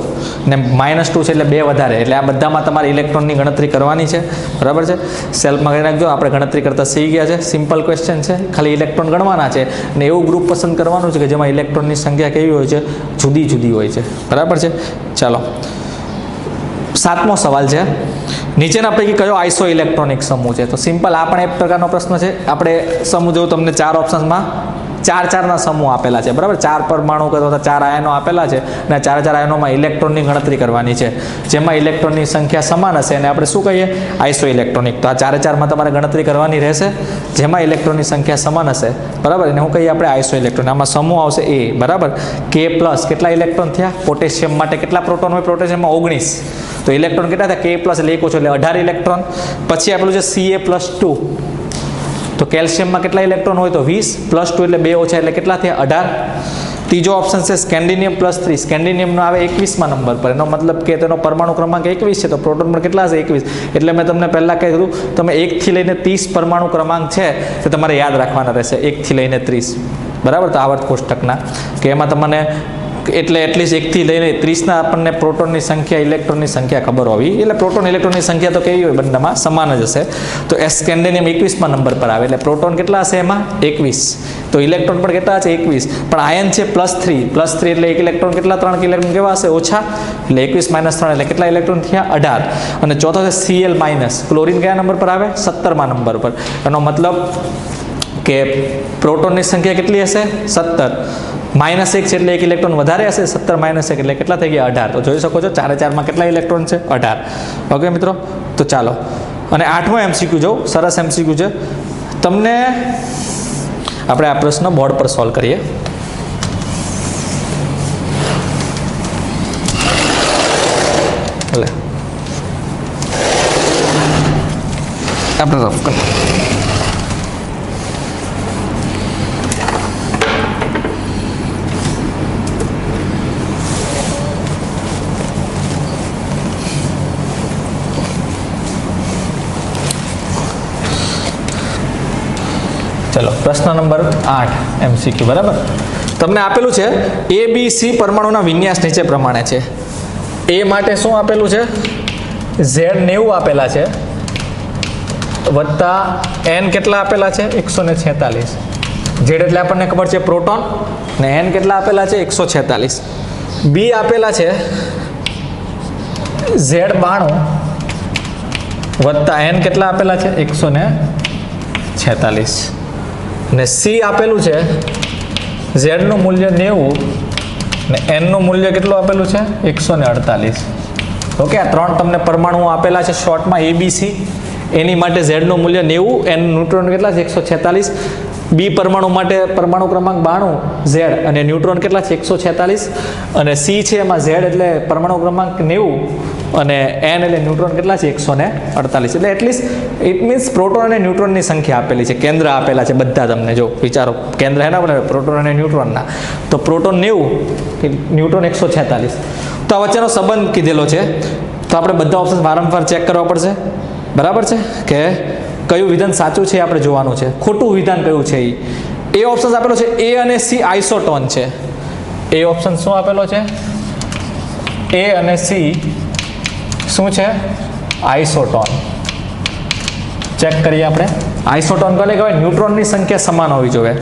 ને -2 છે એટલે 2 વધારે. એટલે આ બધામાં તમારે ઇલેક્ટ્રોનની ગણતરી કરવાની છે, બરાબર છે. સેલ્ફમાં કરી નાખજો. આપણે ગણતરી કરતા શીખી ગયા છે. સિમ્પલ ક્વેશ્ચન છે. ખાલી ઇલેક્ટ્રોન ગણવાના છે ને એવું ગ્રુપ પસંદ કરવાનું છે કે જેમાં ઇલેક્ટ્રોનની સંખ્યા કેવી હોય છે? જુદી જુદી હોય છે, બરાબર છે. ચાલો 7મો સવાલ છે. નીચેના પૈકી કયો આઇસો ઇલેક્ટ્રોનિક સમૂહ છે? તો સિમ્પલ આ પણ એક પ્રકારનો પ્રશ્ન છે. આપણે સમૂહ જેવું તમને 4 ઓપ્શન્સમાં 4 સમૂહ આપેલા છે, બરાબર. 4 પરમાણુ અથવા 4 આયનો આપેલા છે અને 4 આયનોમાં ઇલેક્ટ્રોનની ગણતરી કરવાની છે. જેમાં ઇલેક્ટ્રોનની સંખ્યા સમાન હશે અને આપણે શું કહીએ? Iso electronic. તો આ 4માં તમારે ગણતરી કરવાની રહેશે જેમાં ઇલેક્ટ્રોનની સંખ્યા સમાન હશે, બરાબર. એને શું કહીએ આપણે? Iso electron. આમાં સમૂહ આવશે એ, બરાબર. K+. કેટલા ઇલેક્ટ્રોન થયા? પોટેશિયમ માટે કેટલા પ્રોટોન હોય? પોટેશિયમમાં 19. તો ઇલેક્ટ્રોન કેટલા થયા? K+ એટલે 1 ઓછો એટલે 18 ઇલેક્ટ્રોન. પછી આપેલું છે Ca+2. તો કેલ્શિયમમાં કેટલા ઇલેક્ટ્રોન હોય? તો 20 + 2 એટલે 2 ઓછા એટલે કેટલા થયા? 18. ત્રીજો ઓપ્શન છે સ્કેન્ડિનિયમ +3. સ્કેન્ડિનિયમનો આવે 21મા નંબર પર. એનો મતલબ કે તેનો પરમાણુ ક્રમાંક 21 છે, તો પ્રોટોન પણ કેટલા હશે? 21. એટલે મેં તમને પહેલાં કીધું, તમે 1 થી લઈને 30 પરમાણુ ક્રમાંક છે તે તમારે યાદ રાખવાના રહેશે. 1 થી લઈને 30, બરાબર. તો આવર્ત કોષ્ટકના કે એમાં તમને એટલે એટલીસ્ટ 1 થી લઈને 30ના આપણને પ્રોટોનની સંખ્યા, ઇલેક્ટ્રોનની સંખ્યા ખબર હોવી. એટલે પ્રોટોન ઇલેક્ટ્રોનની સંખ્યા તો કેવી હોય? બંનેમાં સમાન જ હશે. તો સ્કેન્ડિનિયમ 21મા નંબર પર આવે. એટલે પ્રોટોન કેટલા હશે એમાં? 21. તો ઇલેક્ટ્રોન પણ કેટલા છે? 21. પણ આયન છે +3. +3 એટલે 1 ઇલેક્ટ્રોન કેટલા? 3 ઇલેક્ટ્રોન કેવા હશે? ઓછા. એટલે 21 - 3 એટલે કેટલા ઇલેક્ટ્રોન થયા? 18. અને ચોથો છે Cl-. ક્લોરીન કયા નંબર પર આવે? 17મા નંબર પર. એનો મતલબ કે પ્રોટોનની સંખ્યા કેટલી હશે? 17. -1 છે એટલે 1 ઇલેક્ટ્રોન વધારે હશે. 17 - 1 એટલે કેટલા થઈ ગયા? 18. તો જોઈ શકો છો 4માં કેટલા ઇલેક્ટ્રોન છે? 18. ઓકે મિત્રો, તો ચાલો. અને 8મો MCQ જો સરસ MCQ છે. તમને આપણે આ પ્રશ્ન બોર્ડ પર સોલ્વ કરીએ. આપણે રફ કરીએ. ચલો પ્રશ્ન નંબર 8 MCQ, બરાબર. તમને આપેલું છે ABC પરમાણુના વિન્યાસ નીચે પ્રમાણે છે. A માટે શું આપેલું છે? Z90 આપેલા છે વત્તા N કેટલા આપેલા છે? 146. Z એટલે આપણને ખબર છે પ્રોટોન, ને N કેટલા આપેલા છે? 146. B આપેલા છે Z92 વત્તા n કેટલા આપેલા છે 146 ને C આપેલું છે Z નું મૂલ્ય 90 ને n નું મૂલ્ય કેટલું આપેલું છે 148. ઓકે, આ ત્રણ તમને પરમાણુઓ આપેલા છે શોર્ટમાં ABC. એની માટે Z નું મૂલ્ય 90, n ન્યુટ્રોન કેટલા છે 146. B પરમાણુ માટે પરમાણુ ક્રમાંક 92 Z અને ન્યુટ્રોન કેટલા છે 146. અને C છે એમાં Z એટલે પરમાણુ ક્રમાંક 90 અને n એટલે ન્યુટ્રોન કેટલા છે 148. એટલે એટલીસ્ટ ઇટ મીન્સ પ્રોટોન અને ન્યુટ્રોનની સંખ્યા આપેલી છે, કેન્દ્ર આપેલા છે બધા. તમને જો વિચારો, કેન્દ્ર એના બને પ્રોટોન અને ન્યુટ્રોનના. તો પ્રોટોન 90, ન્યુટ્રોન 146. તો આ વચ્ચેનો સંબંધ કીધેલો છે. તો આપણે બધા ઓપ્શન વારંવાર ચેક કરવા પડશે. બરાબર છે કે કયું વિધાન સાચું છે આપણે જોવાનું છે, ખોટું વિધાન કયું છે. એ ઓપ્શન આપેલો છે A અને C આઇસોટોન છે. એ ઓપ્શન શું આપેલો છે? A અને C શું છે? આઇસોટોન. ચેક કરીએ આપણે. આઇસોટોન કોને કહેવાય? ન્યુટ્રોનની સંખ્યા સમાન હોવી જોઈએ.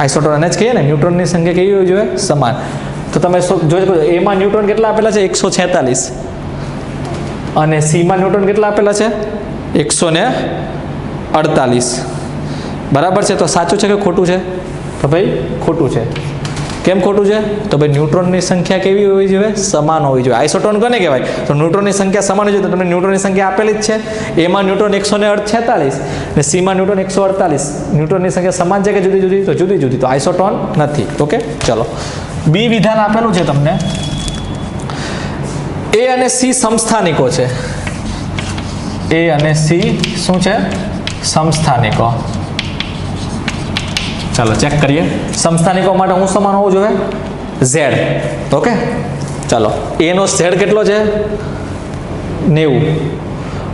આઇસોટોન એને જ કહીએ ને, ન્યુટ્રોનની સંખ્યા કેવી હોવી જોઈએ? સમાન. તો તમે જોજો, એમાં ન્યુટ્રોન કેટલા આપેલા છે 146 અને સીમાં ન્યુટ્રોન કેટલા આપેલા છે 148. બરાબર છે. તો સાચું છે કે ખોટું છે? તો ભાઈ ખોટું છે. કેમ ખોટું છે? તો ભાઈ ન્યુટ્રોનની સંખ્યા કેવી હોવી જોઈએ? સમાન હોવી જોઈએ. આઇસોટોન કોને કહેવાય? તો ન્યુટ્રોનની સંખ્યા સમાન હોવી જોઈએ. તો તમને ન્યુટ્રોનની સંખ્યા આપેલી જ છે. એમાં ન્યુટ્રોન 146 અને સીમાં ન્યુટ્રોન 148. ન્યુટ્રોનની સંખ્યા સમાન છે કે જુદી જુદી? તો જુદી જુદી. તો આઇસોટોન નથી. ઓકે, ચલો. બી વિધાન આપેલું છે તમને. A અને C સમસ્થાનિકો છે. A અને C શું છે? સમસ્થાનિકો. ચાલો ચેક કરીએ. સમસ્થાનિકો માટે હું સમાન હોવું જોઈએ? Z. ઓકે, ચાલો. A નો Z કેટલો છે? 90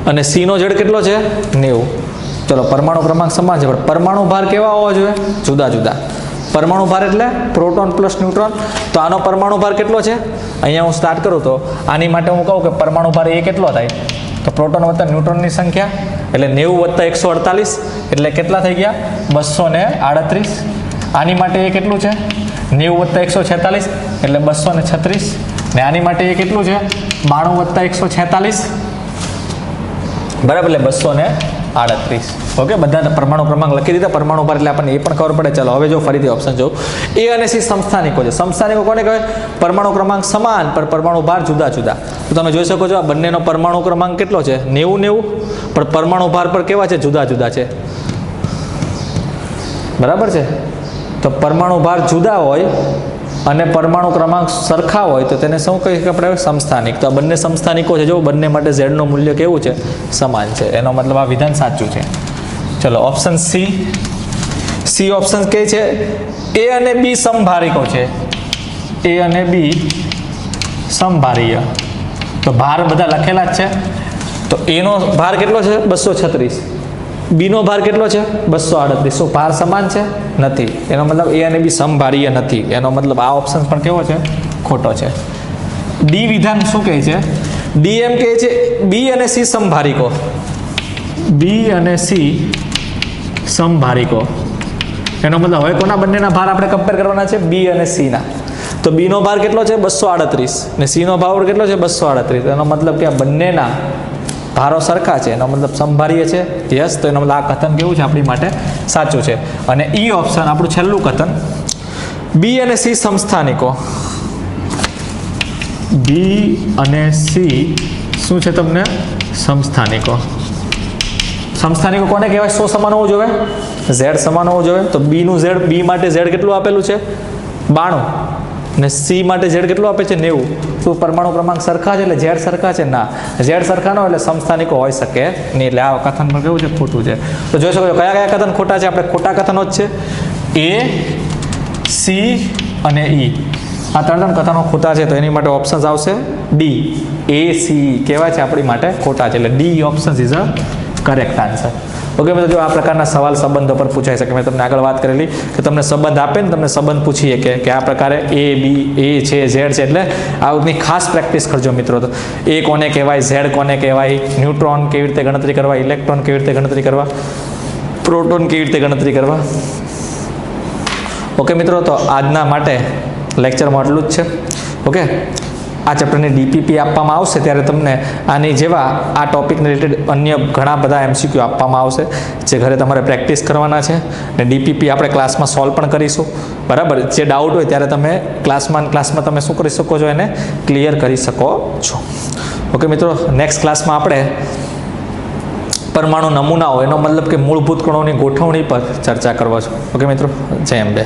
અને C નો Z કેટલો છે? 90. ચલો, પરમાણુ ક્રમાંક સમાન છે, પણ પરમાણુ ભાર કેવા હોવા જોઈએ? જુદા જુદા. પરમાણુ ભાર એટલે પ્રોટોન પ્લસ ન્યુટ્રોન. તો આનો પરમાણુ ભાર કેટલો છે? અહીંયા હું સ્ટાર્ટ કરું તો આની માટે હું કહું કે પરમાણુ ભાર એ કેટલો થાય? તો પ્રોટોન વત્તા ન્યુટ્રોનની સંખ્યા એટલે 90 વત્તા 148 એટલે કેટલા થઈ ગયા? 238. આની માટે એ કેટલું છે? 90 વત્તા 146 એટલે 236. ને આની માટે એ કેટલું છે? 92 વત્તા 146. બરાબર, એટલે 238. ઓકે, બધા પરમાણુ ક્રમાંક લખી દીધા. પરમાણુ ભાર એટલે આપણને એ પણ ખબર પડે. ચાલો હવે જો ફરીથી ઓપ્શન જો. A અને C સમસ્થાનિકો છે. સમસ્થાનિકો કોને કહેવાય? પરમાણુ ક્રમાંક સમાન પણ પરમાણુ ભાર જુદા જુદા. તો તમે જોઈ શકો છો આ બંનેનો પરમાણુ ક્રમાંક કેટલો છે? 90 પણ પરમાણુ ભાર પર કેવા છે? જુદા જુદા છે. બરાબર છે. તો પરમાણુ ભાર જુદા હોય અને પરમાણુ ક્રમાંક સરખા હોય તો તેને શું કહીએ આપણે? સમસ્થાનિક. તો આ બંને સમસ્થાનિકો છે. જો બંને માટે Z નું મૂલ્ય કેવું છે? સમાન છે. એનો મતલબ આ વિધાન સાચું છે. ચલો, ઓપ્શન C ઓપ્શન કહે છે A અને B સમભારિકો છે. A અને B સમભારીય. તો ભાર બધા લખેલા જ છે. તો A નો ભાર કેટલો છે? 236. B નો ભાર કેટલો છે? 238. શું ભાર સમાન છે? નથી. એનો મતલબ A અને B સમભારીય નથી. એનો મતલબ આ ઓપ્શન પણ કેવો છે? ખોટો છે. D વિધાન શું કહે છે? D એમ કહે છે B અને C સમભારિકો. B અને C સમભારિકો. એનો મતલબ હવે કોના બંનેના ભાર આપણે કમ્પેર કરવાના છે? B અને C ના. તો B નો ભાર કેટલો છે? 238 અને C નો ભાર કેટલો છે? 238. એનો મતલબ કે આ બંનેના ભારો સરખા છે. એનો મતલબ સમભારીય છે. યસ. તો એનો મતલબ આ કથન કેવું છે? આપણી માટે સાચું છે. અને E ઓપ્શન આપણું છેલ્લું કથન. B અને C સમસ્થાનિકો. B અને C શું છે તમને? સમસ્થાનિકો. સમસ્થાનિકો કોને કહેવાય? શું સમાન હોવું જોઈએ? Z સમાન હોવું જોઈએ. તો B નું Z, B માટે Z કેટલું આપેલું છે? 92 અને C માટે Z કેટલું આપે છે? 90. શું પરમાણુ ક્રમાંક સરખા છે એટલે Z સરખા છે? ના, Z સરખા ન હોય એટલે સમસ્થાનિકો હોઈ શકે નહીં. એટલે આ કથન પણ કેવું છે? ખોટું છે. તો જોઈ શકો છો કયા કયા કથન ખોટા છે? આપણે ખોટા કથનો જ છે. A, C અને E. આ ત્રણ કથનો ખોટા છે. તો એની માટે ઓપ્શન્સ આવશે D, A, C કેવા છે? આપણી માટે ખોટા છે. એટલે D option is a correct answer. Okay મિત્રો, જો આ પ્રકારના સવાલ સંબંધો પર પૂછાઈ શકે. મેં તમને આગળ વાત કરેલી કે તમને સંબંધ આપે ને તમને સંબંધ પૂછીએ કે આ પ્રકારે A, B, A છે, Z છે. એટલે આ રીતની ખાસ પ્રેક્ટિસ કરજો મિત્રો. તો A કોને કહેવાય? Z કોને કહેવાય? ન્યુટ્રોન કેવી રીતે ગણતરી કરવા? ઇલેક્ટ્રોન કેવી રીતે ગણતરી કરવા? પ્રોટોન કેવી રીતે ગણતરી કરવા? ઓકે મિત્રો, તો આજના માટે લેક્ચરમાં આટલું જ છે. ઓકે, આ ચેપ્ટરની ડીપીપી આપવામાં આવશે ત્યારે તમને આની જેવા આ ટોપિકને રિલેટેડ અન્ય ઘણા બધા એમસીક્યુ આપવામાં આવશે જે ઘરે તમારે પ્રેક્ટિસ કરવાના છે અને ડીપીપી આપણે ક્લાસમાં સોલ્વ પણ કરીશું બરાબર. જે ડાઉટ હોય ત્યારે તમે ક્લાસમાં તમે શું કરી શકો છો, એને ક્લિયર કરી શકો છો. ઓકે મિત્રો, નેક્સ્ટ ક્લાસમાં આપણે પરમાણુ નમૂનાઓ એનો મતલબ કે મૂળભૂત કણોની ગોઠવણી પર ચર્ચા કરવા છો. ઓકે મિત્રો, જય અંબે.